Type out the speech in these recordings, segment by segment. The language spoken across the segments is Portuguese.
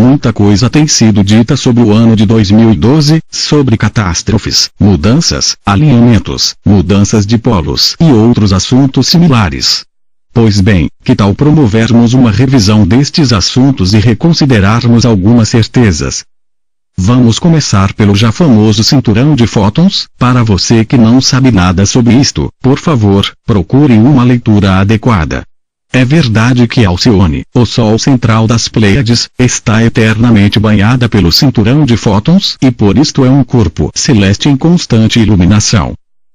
Muita coisa tem sido dita sobre o ano de 2012, sobre catástrofes, mudanças, alinhamentos, mudanças de polos e outros assuntos similares. Pois bem, que tal promovermos uma revisão destes assuntos e reconsiderarmos algumas certezas? Vamos começar pelo já famoso cinturão de fótons. Para você que não sabe nada sobre isto, por favor, procure uma leitura adequada. É verdade que Alcione, o Sol central das Pleiades, está eternamente banhada pelo cinturão de fótons e por isto é um corpo celeste em constante iluminação.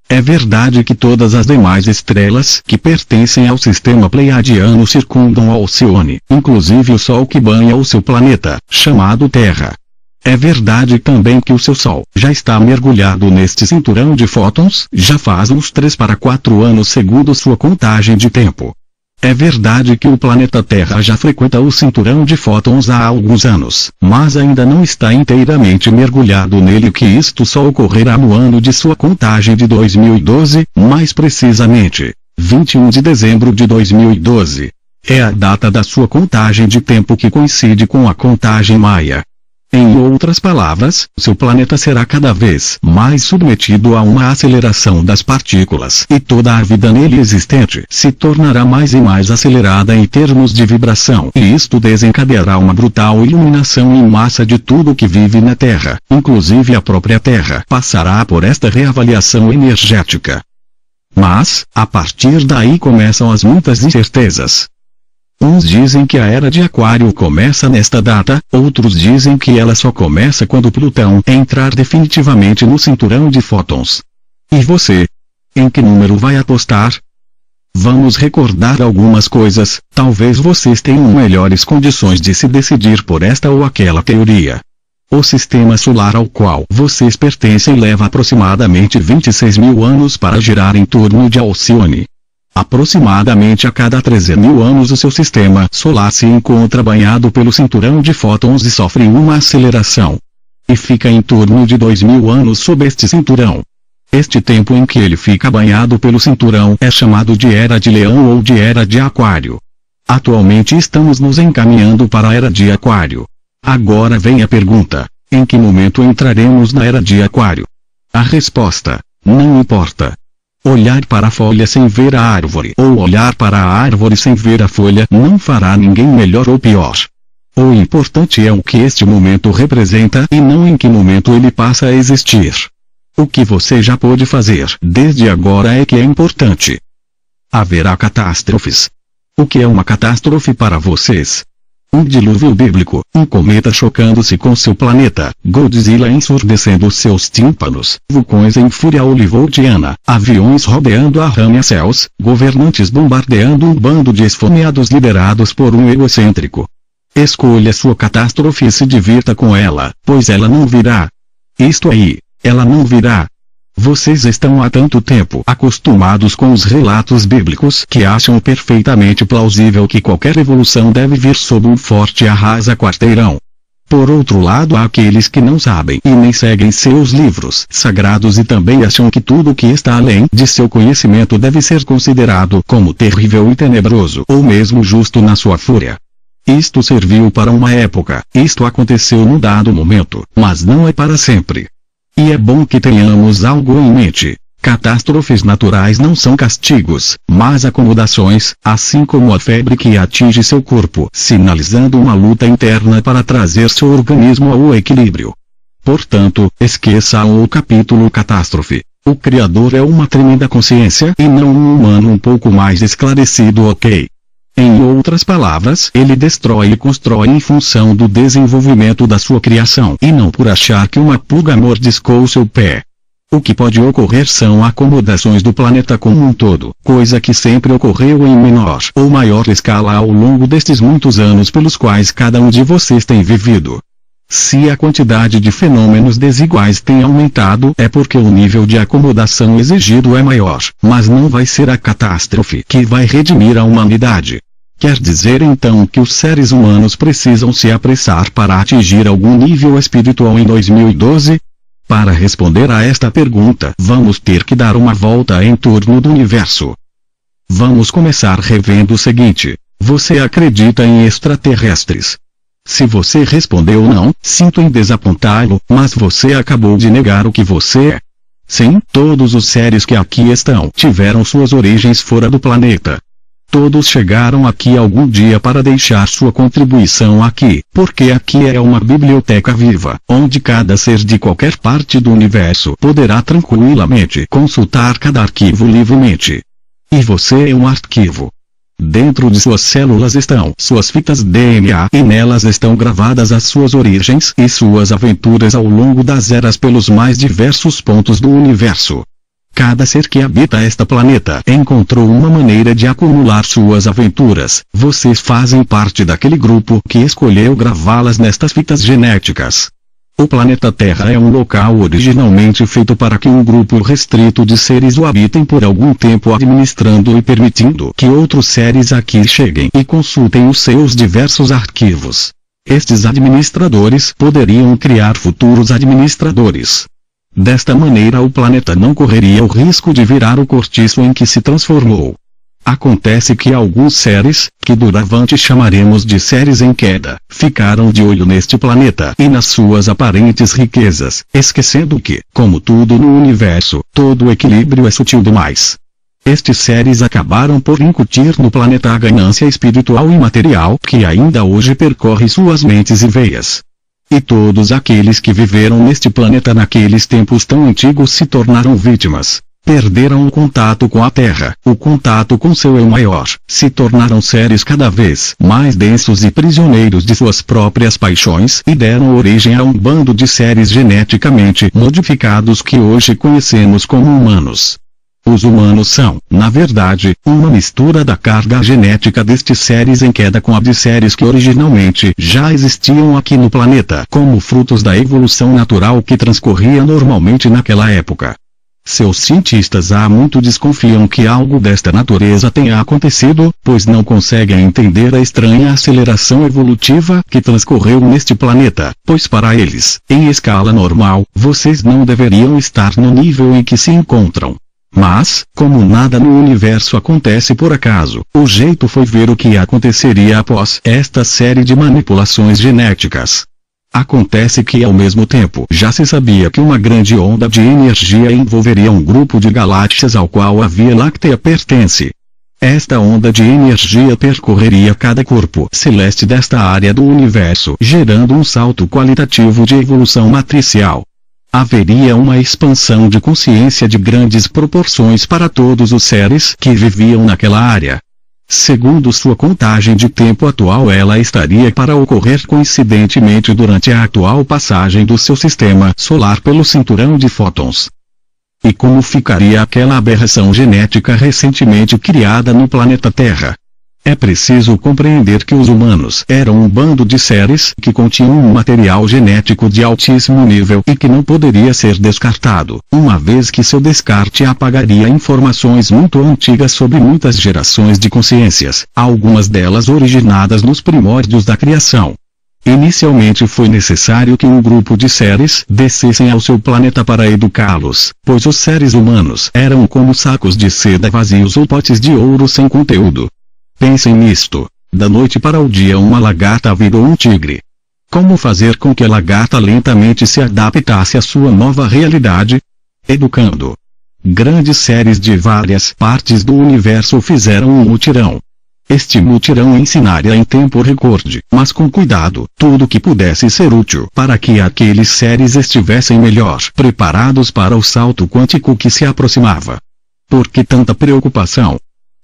É verdade que todas as demais estrelas que pertencem ao sistema pleiadiano circundam Alcione, inclusive o Sol que banha o seu planeta, chamado Terra. É verdade também que o seu Sol já está mergulhado neste cinturão de fótons, já faz uns 3 para 4 anos segundo sua contagem de tempo. É verdade que o planeta Terra já frequenta o cinturão de fótons há alguns anos, mas ainda não está inteiramente mergulhado nele, que isto só ocorrerá no ano de sua contagem de 2012, mais precisamente, 21 de dezembro de 2012. É a data da sua contagem de tempo que coincide com a contagem maia. Em outras palavras, seu planeta será cada vez mais submetido a uma aceleração das partículas e toda a vida nele existente se tornará mais e mais acelerada em termos de vibração, e isto desencadeará uma brutal iluminação em massa de tudo que vive na Terra, inclusive a própria Terra passará por esta reavaliação energética. Mas, a partir daí começam as muitas incertezas. Uns dizem que a era de Aquário começa nesta data, outros dizem que ela só começa quando Plutão entrar definitivamente no cinturão de fótons. E você? Em que número vai apostar? Vamos recordar algumas coisas, talvez vocês tenham melhores condições de se decidir por esta ou aquela teoria. O sistema solar ao qual vocês pertencem leva aproximadamente 26 mil anos para girar em torno de Alcione. Aproximadamente a cada 13 mil anos o seu sistema solar se encontra banhado pelo cinturão de fótons e sofre uma aceleração. E fica em torno de 2.000 anos sob este cinturão. Este tempo em que ele fica banhado pelo cinturão é chamado de Era de Leão ou de Era de Aquário. Atualmente estamos nos encaminhando para a Era de Aquário. Agora vem a pergunta: em que momento entraremos na Era de Aquário? A resposta: não importa. Olhar para a folha sem ver a árvore ou olhar para a árvore sem ver a folha não fará ninguém melhor ou pior. O importante é o que este momento representa e não em que momento ele passa a existir. O que você já pode fazer desde agora é que é importante. Haverá catástrofes. O que é uma catástrofe para vocês? Um dilúvio bíblico, um cometa chocando-se com seu planeta, Godzilla ensurdecendo seus tímpanos, vulcões em fúria olivoltiana, aviões rodeando arranha-céus, governantes bombardeando um bando de esfomeados liderados por um egocêntrico. Escolha sua catástrofe e se divirta com ela, pois ela não virá. Isto aí, ela não virá. Vocês estão há tanto tempo acostumados com os relatos bíblicos que acham perfeitamente plausível que qualquer evolução deve vir sob um forte arrasa-quarteirão. Por outro lado, há aqueles que não sabem e nem seguem seus livros sagrados e também acham que tudo que está além de seu conhecimento deve ser considerado como terrível e tenebroso ou mesmo justo na sua fúria. Isto serviu para uma época, isto aconteceu num dado momento, mas não é para sempre. E é bom que tenhamos algo em mente: catástrofes naturais não são castigos, mas acomodações, assim como a febre que atinge seu corpo, sinalizando uma luta interna para trazer seu organismo ao equilíbrio. Portanto, esqueça o capítulo catástrofe. O Criador é uma tremenda consciência e não um humano um pouco mais esclarecido, ok? Em outras palavras, ele destrói e constrói em função do desenvolvimento da sua criação e não por achar que uma pulga mordiscou seu pé. O que pode ocorrer são acomodações do planeta como um todo, coisa que sempre ocorreu em menor ou maior escala ao longo destes muitos anos pelos quais cada um de vocês tem vivido. Se a quantidade de fenômenos desiguais tem aumentado é porque o nível de acomodação exigido é maior, mas não vai ser a catástrofe que vai redimir a humanidade. Quer dizer então que os seres humanos precisam se apressar para atingir algum nível espiritual em 2012? Para responder a esta pergunta, vamos ter que dar uma volta em torno do universo. Vamos começar revendo o seguinte: você acredita em extraterrestres? Se você respondeu não, sinto em desapontá-lo, mas você acabou de negar o que você é. Sim, todos os seres que aqui estão tiveram suas origens fora do planeta. Todos chegaram aqui algum dia para deixar sua contribuição aqui, porque aqui é uma biblioteca viva, onde cada ser de qualquer parte do universo poderá tranquilamente consultar cada arquivo livremente. E você é um arquivo. Dentro de suas células estão suas fitas DNA e nelas estão gravadas as suas origens e suas aventuras ao longo das eras pelos mais diversos pontos do universo. Cada ser que habita esta planeta encontrou uma maneira de acumular suas aventuras. Vocês fazem parte daquele grupo que escolheu gravá-las nestas fitas genéticas. O planeta Terra é um local originalmente feito para que um grupo restrito de seres o habitem por algum tempo, administrando e permitindo que outros seres aqui cheguem e consultem os seus diversos arquivos. Estes administradores poderiam criar futuros administradores. Desta maneira o planeta não correria o risco de virar o cortiço em que se transformou. Acontece que alguns seres, que doravante chamaremos de seres em queda, ficaram de olho neste planeta e nas suas aparentes riquezas, esquecendo que, como tudo no universo, todo equilíbrio é sutil demais. Estes seres acabaram por incutir no planeta a ganância espiritual e material que ainda hoje percorre suas mentes e veias. E todos aqueles que viveram neste planeta naqueles tempos tão antigos se tornaram vítimas. Perderam o contato com a Terra, o contato com seu eu maior, se tornaram seres cada vez mais densos e prisioneiros de suas próprias paixões e deram origem a um bando de seres geneticamente modificados que hoje conhecemos como humanos. Os humanos são, na verdade, uma mistura da carga genética destes seres em queda com a de seres que originalmente já existiam aqui no planeta como frutos da evolução natural que transcorria normalmente naquela época. Seus cientistas há muito desconfiam que algo desta natureza tenha acontecido, pois não conseguem entender a estranha aceleração evolutiva que transcorreu neste planeta, pois para eles, em escala normal, vocês não deveriam estar no nível em que se encontram. Mas, como nada no universo acontece por acaso, o jeito foi ver o que aconteceria após esta série de manipulações genéticas. Acontece que ao mesmo tempo já se sabia que uma grande onda de energia envolveria um grupo de galáxias ao qual a Via Láctea pertence. Esta onda de energia percorreria cada corpo celeste desta área do universo, gerando um salto qualitativo de evolução matricial. Haveria uma expansão de consciência de grandes proporções para todos os seres que viviam naquela área. Segundo sua contagem de tempo atual, ela estaria para ocorrer coincidentemente durante a atual passagem do seu sistema solar pelo cinturão de fótons. E como ficaria aquela aberração genética recentemente criada no planeta Terra? É preciso compreender que os humanos eram um bando de seres que continham um material genético de altíssimo nível e que não poderia ser descartado, uma vez que seu descarte apagaria informações muito antigas sobre muitas gerações de consciências, algumas delas originadas nos primórdios da criação. Inicialmente foi necessário que um grupo de seres descessem ao seu planeta para educá-los, pois os seres humanos eram como sacos de seda vazios ou potes de ouro sem conteúdo. Pensem nisto. Da noite para o dia uma lagarta virou um tigre. Como fazer com que a lagarta lentamente se adaptasse à sua nova realidade? Educando. Grandes seres de várias partes do universo fizeram um mutirão. Este mutirão ensinaria em tempo recorde, mas com cuidado, tudo que pudesse ser útil para que aqueles seres estivessem melhor preparados para o salto quântico que se aproximava. Por que tanta preocupação?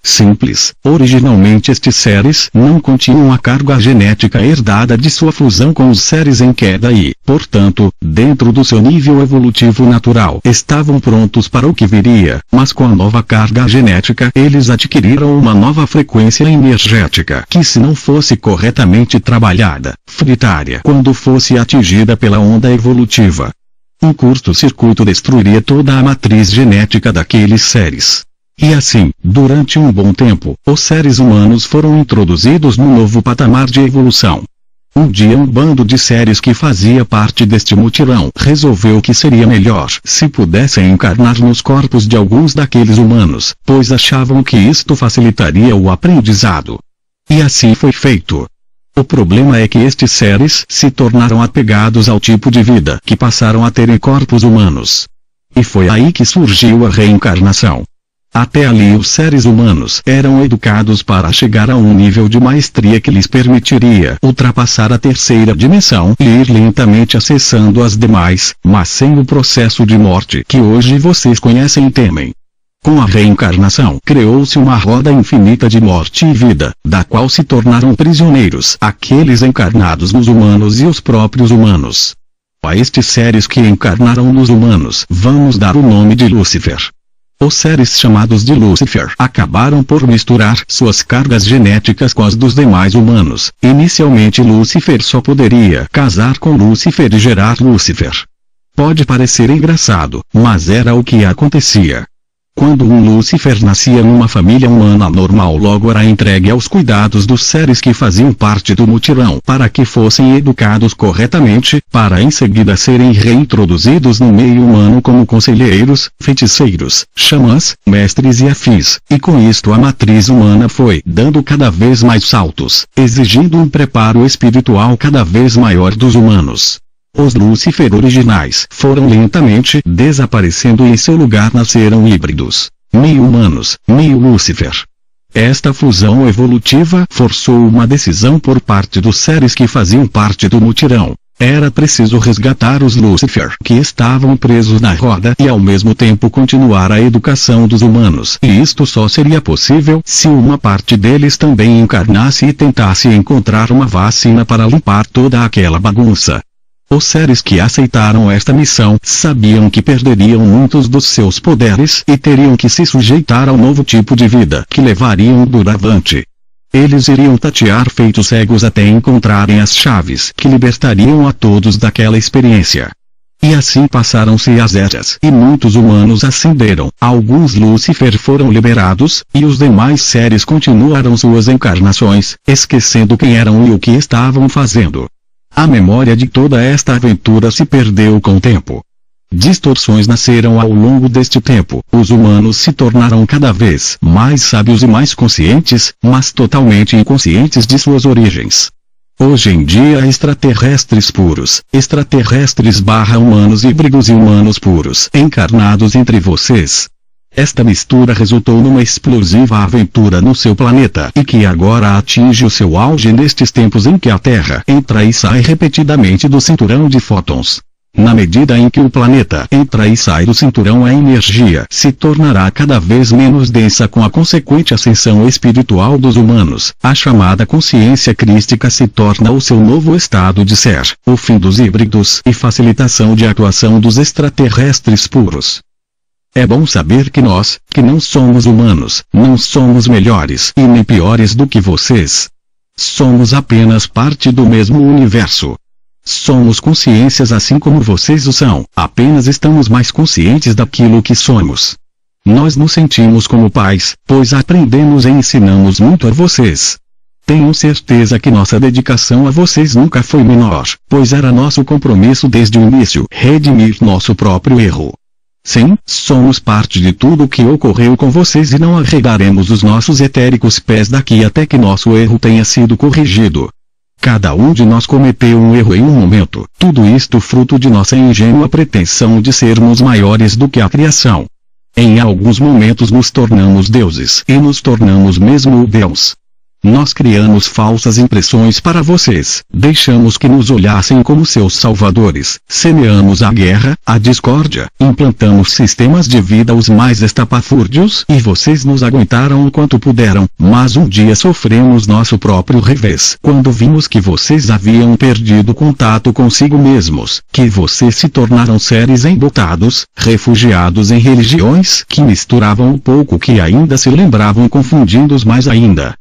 Simples, originalmente estes seres não continham a carga genética herdada de sua fusão com os seres em queda e, portanto, dentro do seu nível evolutivo natural, estavam prontos para o que viria, mas com a nova carga genética eles adquiriram uma nova frequência energética que, se não fosse corretamente trabalhada, fritaria quando fosse atingida pela onda evolutiva. Um curto-circuito destruiria toda a matriz genética daqueles seres. E assim, durante um bom tempo, os seres humanos foram introduzidos num novo patamar de evolução. Um dia um bando de seres que fazia parte deste mutirão resolveu que seria melhor se pudessem encarnar nos corpos de alguns daqueles humanos, pois achavam que isto facilitaria o aprendizado. E assim foi feito. O problema é que estes seres se tornaram apegados ao tipo de vida que passaram a ter em corpos humanos. E foi aí que surgiu a reencarnação. Até ali os seres humanos eram educados para chegar a um nível de maestria que lhes permitiria ultrapassar a terceira dimensão e ir lentamente acessando as demais, mas sem o processo de morte que hoje vocês conhecem e temem. Com a reencarnação criou-se uma roda infinita de morte e vida, da qual se tornaram prisioneiros aqueles encarnados nos humanos e os próprios humanos. A estes seres que encarnaram nos humanos vamos dar o nome de Lúcifer. Os seres chamados de Lúcifer acabaram por misturar suas cargas genéticas com as dos demais humanos. Inicialmente Lúcifer só poderia casar com Lúcifer e gerar Lúcifer. Pode parecer engraçado, mas era o que acontecia. Quando um Lúcifer nascia numa família humana normal, logo era entregue aos cuidados dos seres que faziam parte do mutirão para que fossem educados corretamente, para em seguida serem reintroduzidos no meio humano como conselheiros, feiticeiros, xamãs, mestres e afins, e com isto a matriz humana foi dando cada vez mais saltos, exigindo um preparo espiritual cada vez maior dos humanos. Os Lúcifer originais foram lentamente desaparecendo e em seu lugar nasceram híbridos, meio humanos, meio Lúcifer. Esta fusão evolutiva forçou uma decisão por parte dos seres que faziam parte do mutirão. Era preciso resgatar os Lúcifer que estavam presos na roda e ao mesmo tempo continuar a educação dos humanos. E isto só seria possível se uma parte deles também encarnasse e tentasse encontrar uma vacina para limpar toda aquela bagunça. Os seres que aceitaram esta missão sabiam que perderiam muitos dos seus poderes e teriam que se sujeitar ao novo tipo de vida que levariam doravante. Eles iriam tatear feitos cegos até encontrarem as chaves que libertariam a todos daquela experiência. E assim passaram-se as eras e muitos humanos ascenderam, alguns Lúcifer foram liberados, e os demais seres continuaram suas encarnações, esquecendo quem eram e o que estavam fazendo. A memória de toda esta aventura se perdeu com o tempo. Distorções nasceram ao longo deste tempo. Os humanos se tornaram cada vez mais sábios e mais conscientes, mas totalmente inconscientes de suas origens. Hoje em dia extraterrestres puros, extraterrestres/humanos híbridos e humanos puros encarnados entre vocês. Esta mistura resultou numa explosiva aventura no seu planeta e que agora atinge o seu auge nestes tempos em que a Terra entra e sai repetidamente do cinturão de fótons. Na medida em que o planeta entra e sai do cinturão, a energia se tornará cada vez menos densa com a consequente ascensão espiritual dos humanos. A chamada consciência crística se torna o seu novo estado de ser, o fim dos híbridos e facilitação de atuação dos extraterrestres puros. É bom saber que nós, que não somos humanos, não somos melhores e nem piores do que vocês. Somos apenas parte do mesmo universo. Somos consciências assim como vocês o são, apenas estamos mais conscientes daquilo que somos. Nós nos sentimos como pais, pois aprendemos e ensinamos muito a vocês. Tenham certeza que nossa dedicação a vocês nunca foi menor, pois era nosso compromisso desde o início redimir nosso próprio erro. Sim, somos parte de tudo o que ocorreu com vocês e não arredaremos os nossos etéricos pés daqui até que nosso erro tenha sido corrigido. Cada um de nós cometeu um erro em um momento, tudo isto fruto de nossa ingênua pretensão de sermos maiores do que a criação. Em alguns momentos nos tornamos deuses e nos tornamos mesmo o Deus. Nós criamos falsas impressões para vocês, deixamos que nos olhassem como seus salvadores, semeamos a guerra, a discórdia, implantamos sistemas de vida os mais estapafúrdios e vocês nos aguentaram o quanto puderam, mas um dia sofremos nosso próprio revés, quando vimos que vocês haviam perdido contato consigo mesmos, que vocês se tornaram seres embotados, refugiados em religiões que misturavam o pouco que ainda se lembravam confundindo-os mais ainda.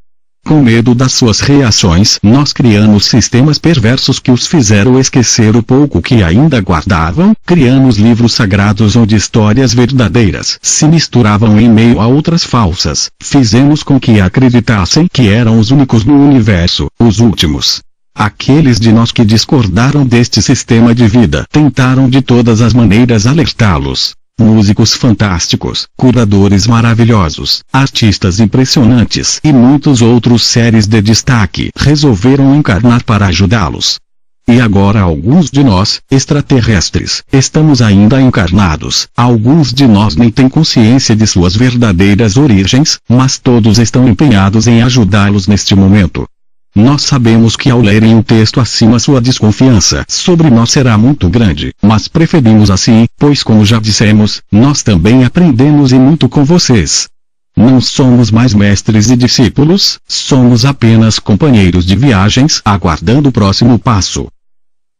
Com medo das suas reações, nós criamos sistemas perversos que os fizeram esquecer o pouco que ainda guardavam, criamos livros sagrados onde histórias verdadeiras se misturavam em meio a outras falsas, fizemos com que acreditassem que eram os únicos no universo, os últimos. Aqueles de nós que discordaram deste sistema de vida tentaram de todas as maneiras alertá-los. músicos fantásticos, curadores maravilhosos, artistas impressionantes e muitos outros seres de destaque resolveram encarnar para ajudá-los. E agora alguns de nós, extraterrestres, estamos ainda encarnados. Alguns de nós nem têm consciência de suas verdadeiras origens, mas todos estão empenhados em ajudá-los neste momento. Nós sabemos que ao lerem o texto acima sua desconfiança sobre nós será muito grande, mas preferimos assim, pois como já dissemos, nós também aprendemos e muito com vocês. Não somos mais mestres e discípulos, somos apenas companheiros de viagens aguardando o próximo passo.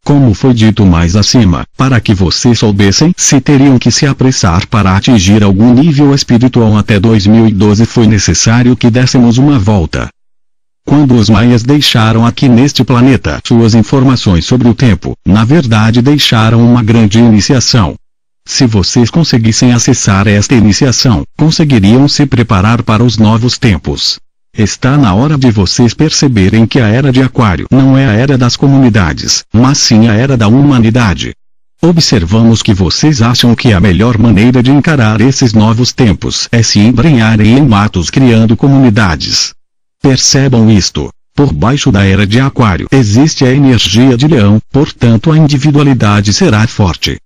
Como foi dito mais acima, para que vocês soubessem se teriam que se apressar para atingir algum nível espiritual até 2012 foi necessário que dessemos uma volta. Quando os maias deixaram aqui neste planeta suas informações sobre o tempo, na verdade deixaram uma grande iniciação. Se vocês conseguissem acessar esta iniciação, conseguiriam se preparar para os novos tempos. Está na hora de vocês perceberem que a Era de Aquário não é a Era das comunidades, mas sim a Era da humanidade. Observamos que vocês acham que a melhor maneira de encarar esses novos tempos é se embrenharem em matos criando comunidades. Percebam isto. Por baixo da Era de Aquário existe a energia de Leão, portanto a individualidade será forte.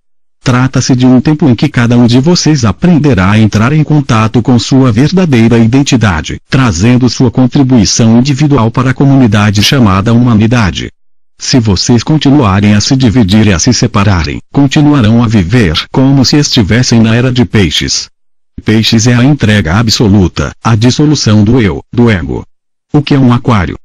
Trata-se de um tempo em que cada um de vocês aprenderá a entrar em contato com sua verdadeira identidade, trazendo sua contribuição individual para a comunidade chamada humanidade. Se vocês continuarem a se dividir e a se separarem, continuarão a viver como se estivessem na Era de Peixes. Peixes é a entrega absoluta, a dissolução do eu, do ego. O que é um aquário?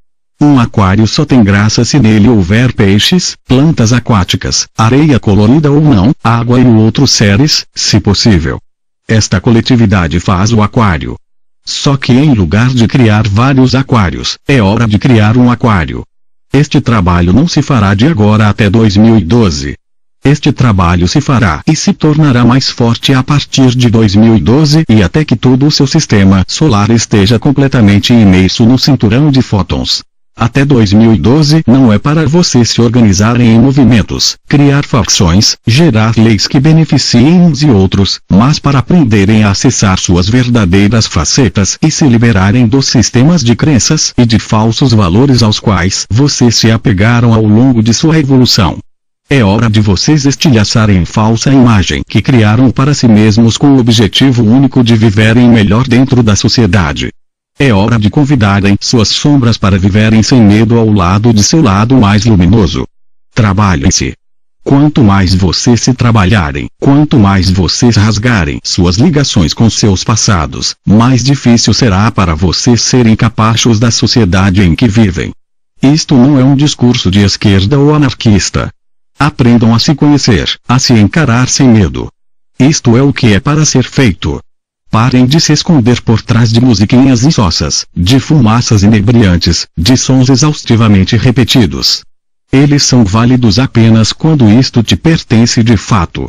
Um aquário só tem graça se nele houver peixes, plantas aquáticas, areia colorida ou não, água e outros seres, se possível. Esta coletividade faz o aquário. Só que em lugar de criar vários aquários, é hora de criar um aquário. Este trabalho não se fará de agora até 2012. Este trabalho se fará e se tornará mais forte a partir de 2012 e até que todo o seu sistema solar esteja completamente imerso no cinturão de fótons. Até 2012 não é para vocês se organizarem em movimentos, criar facções, gerar leis que beneficiem uns e outros, mas para aprenderem a acessar suas verdadeiras facetas e se liberarem dos sistemas de crenças e de falsos valores aos quais vocês se apegaram ao longo de sua evolução. É hora de vocês estilhaçarem falsa imagem que criaram para si mesmos com o objetivo único de viverem melhor dentro da sociedade. É hora de convidarem suas sombras para viverem sem medo ao lado de seu lado mais luminoso. Trabalhem-se. Quanto mais vocês se trabalharem, quanto mais vocês rasgarem suas ligações com seus passados, mais difícil será para vocês serem capachos da sociedade em que vivem. Isto não é um discurso de esquerda ou anarquista. Aprendam a se conhecer, a se encarar sem medo. Isto é o que é para ser feito. Parem de se esconder por trás de musiquinhas insossas, de fumaças inebriantes, de sons exaustivamente repetidos. Eles são válidos apenas quando isto te pertence de fato.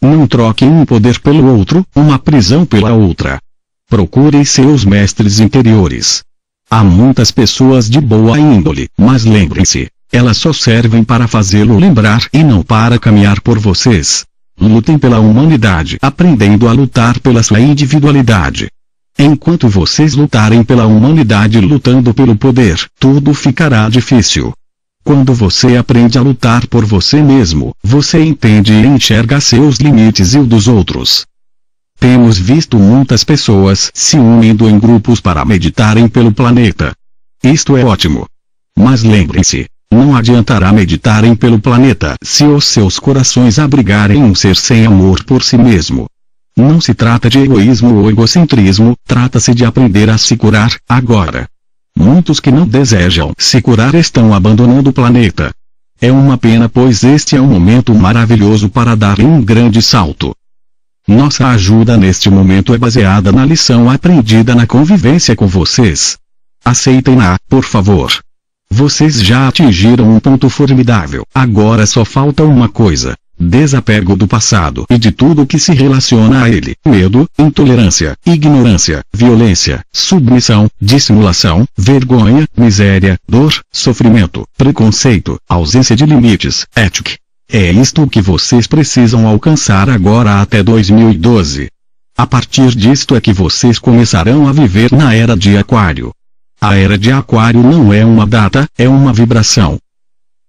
Não troquem um poder pelo outro, uma prisão pela outra. Procurem seus mestres interiores. Há muitas pessoas de boa índole, mas lembrem-se, elas só servem para fazê-lo lembrar e não para caminhar por vocês. Lutem pela humanidade aprendendo a lutar pela sua individualidade. Enquanto vocês lutarem pela humanidade lutando pelo poder, tudo ficará difícil. Quando você aprende a lutar por você mesmo, você entende e enxerga seus limites e o dos outros. Temos visto muitas pessoas se unindo em grupos para meditarem pelo planeta. Isto é ótimo. Mas lembrem-se, não adiantará meditarem pelo planeta se os seus corações abrigarem um ser sem amor por si mesmo. Não se trata de egoísmo ou egocentrismo, trata-se de aprender a se curar, agora. Muitos que não desejam se curar estão abandonando o planeta. É uma pena pois este é um momento maravilhoso para dar um grande salto. Nossa ajuda neste momento é baseada na lição aprendida na convivência com vocês. Aceitem-na, por favor. Vocês já atingiram um ponto formidável, agora só falta uma coisa: desapego do passado e de tudo que se relaciona a ele. Medo, intolerância, ignorância, violência, submissão, dissimulação, vergonha, miséria, dor, sofrimento, preconceito, ausência de limites, ética. É isto que vocês precisam alcançar agora até 2012. A partir disto é que vocês começarão a viver na Era de Aquário. A Era de Aquário não é uma data, é uma vibração.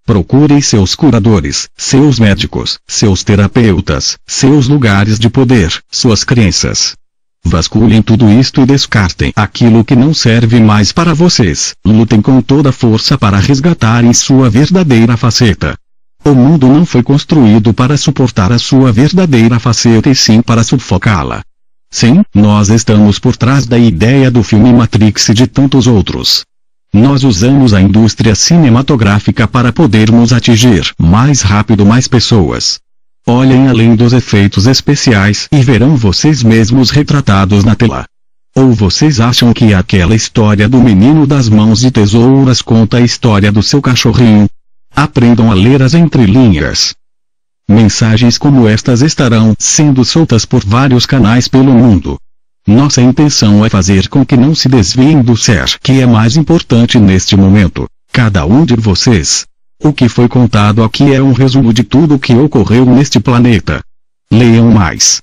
Procurem seus curadores, seus médicos, seus terapeutas, seus lugares de poder, suas crenças. Vasculhem tudo isto e descartem aquilo que não serve mais para vocês. Lutem com toda a força para resgatarem sua verdadeira faceta. O mundo não foi construído para suportar a sua verdadeira faceta e sim para sufocá-la. Sim, nós estamos por trás da ideia do filme Matrix e de tantos outros. Nós usamos a indústria cinematográfica para podermos atingir mais rápido mais pessoas. Olhem além dos efeitos especiais e verão vocês mesmos retratados na tela. Ou vocês acham que aquela história do menino das mãos de tesouras conta a história do seu cachorrinho? Aprendam a ler as entrelinhas. Mensagens como estas estarão sendo soltas por vários canais pelo mundo. Nossa intenção é fazer com que não se desviem do ser que é mais importante neste momento, cada um de vocês. O que foi contado aqui é um resumo de tudo o que ocorreu neste planeta. Leiam mais.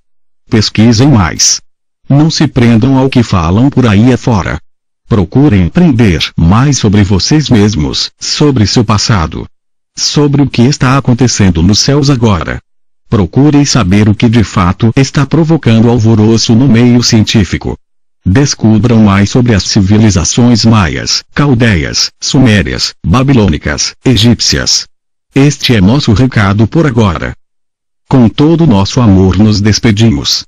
Pesquisem mais. Não se prendam ao que falam por aí afora. Procurem aprender mais sobre vocês mesmos, sobre seu passado. Sobre o que está acontecendo nos céus agora. Procurem saber o que de fato está provocando alvoroço no meio científico. Descubram mais sobre as civilizações maias, caldeias, sumérias, babilônicas, egípcias. Este é nosso recado por agora. Com todo nosso amor nos despedimos.